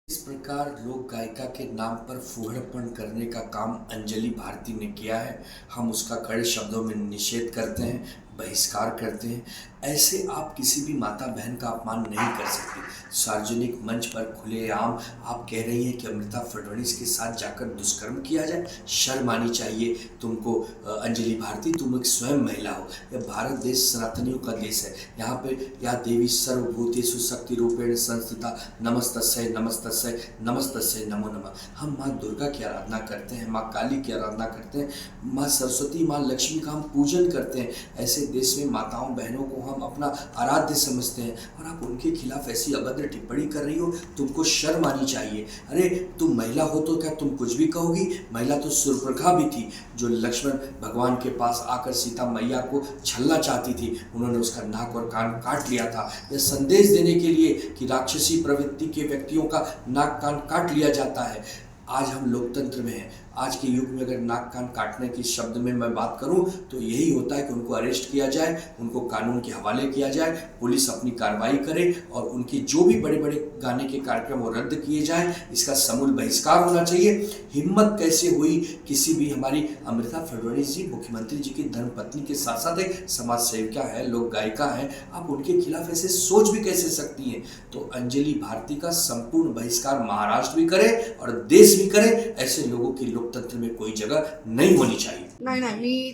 इस प्रकार लोक गायिका के नाम पर फूहड़पन करने का काम अंजलि भारती ने किया है। हम उसका कड़े शब्दों में निषेध करते हैं, बहिष्कार करते हैं। ऐसे आप किसी भी माता बहन का अपमान नहीं कर सकते। सार्वजनिक मंच पर खुलेआम आप कह रही हैं कि अमृता फडणवीस के साथ जाकर दुष्कर्म किया जाए। शर्म आनी चाहिए तुमको। अंजलि भारती, तुम एक स्वयं महिला हो। यह भारत देश सनातनियों का देश है। यहाँ पे या देवी सर्वभूतेषु शक्ति रूपेण संस्थिता, नमस्तस्यै नमस्तस्यै नमस्तस्यै नमो नमः। हम माँ दुर्गा की आराधना करते हैं, माँ काली की आराधना करते हैं, माँ सरस्वती, माँ लक्ष्मी का हम पूजन करते हैं। ऐसे देश में माताओं बहनों को हम अपना आराध्य समझते हैं और आप उनके खिलाफ ऐसी अभद्र टिप्पणी कर रही हो। तुमको शर्म आनी चाहिए। अरे तुम महिला हो तो क्या तुम कुछ भी कहोगी? महिला तो शूर्पणखा भी थी, जो लक्ष्मण भगवान के पास आकर सीता मैया को छलना चाहती थी। उन्होंने उसका नाक और कान काट लिया था, यह संदेश देने के लिए कि राक्षसी प्रवृत्ति के व्यक्तियों का नाक कान काट लिया जाता है। आज हम लोकतंत्र में हैं। आज के युग में अगर नाक कान काटने के शब्द में मैं बात करूं तो यही होता है कि उनको अरेस्ट किया जाए, उनको कानून के हवाले किया जाए, पुलिस अपनी कार्रवाई करे और उनके जो भी बड़े बड़े गाने के कार्यक्रम वो रद्द किए जाएं। इसका समूल बहिष्कार होना चाहिए। हिम्मत कैसे हुई किसी भी हमारी अमृता फडणवीस जी, मुख्यमंत्री जी की धर्मपत्नी के साथ साथ एक समाज सेविका है, लोक गायिका है, आप उनके खिलाफ ऐसे सोच भी कैसे सकती हैं? तो अंजलि भारती का संपूर्ण बहिष्कार महाराष्ट्र भी करे और देश भी करे। ऐसे लोगों की लोकतंत्र में कोई जगह नहीं होनी चाहिए। नाही, मी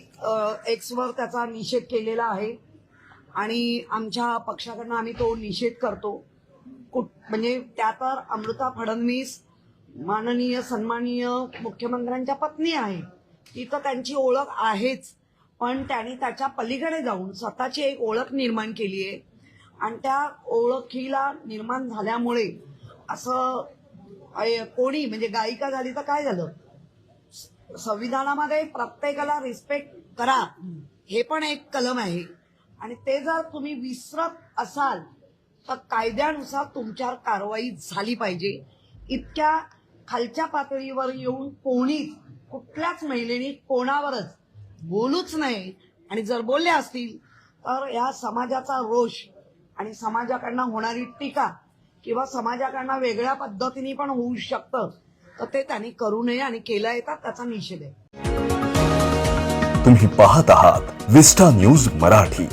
एक्सवर त्याचा निषेध केलेला आहे आणि आमच्या पक्षाकडनं आम्ही तो निषेध करतो। म्हणजे त्या तर अमृता फडणवीस माननीय सन्माननीय मुख्यमंत्र्यांच्या पत्नी आहे, ती तर त्यांची ओळख आहेच, पण त्यांनी त्याच्या पलीकडे जाऊन स्वतःची एक ओळख निर्माण केली आहे आणि त्या ओळखीला निर्माण झाल्यामुळे असं कोणी म्हणजे गायिका झाली तर काय झालं? संविधानामध्ये प्रत्येकाला रिस्पेक्ट करा हे पण एक कलम आहे आणि ते जर तुम्ही विसरत असाल तर कायद्यानुसार तुमच्यावर कारवाई झाली पाहिजे। इतक्या खालच्या पातळीवर येऊन कोणीच कुठल्याच महिलेने कोणावरच बोलूच नाही आणि जर बोलले असतील तर या समाजाचा रोष आणि समाजाकडनं होणारी टीका किंवा समाजाकडनं वेगळ्या पद्धतीने पण होऊ शकतं, तर ते त्यांनी करू नये आणि केलं तर त्याचा निषेध आहे। तुम्ही पाहत आहात विस्टा न्यूज मराठी।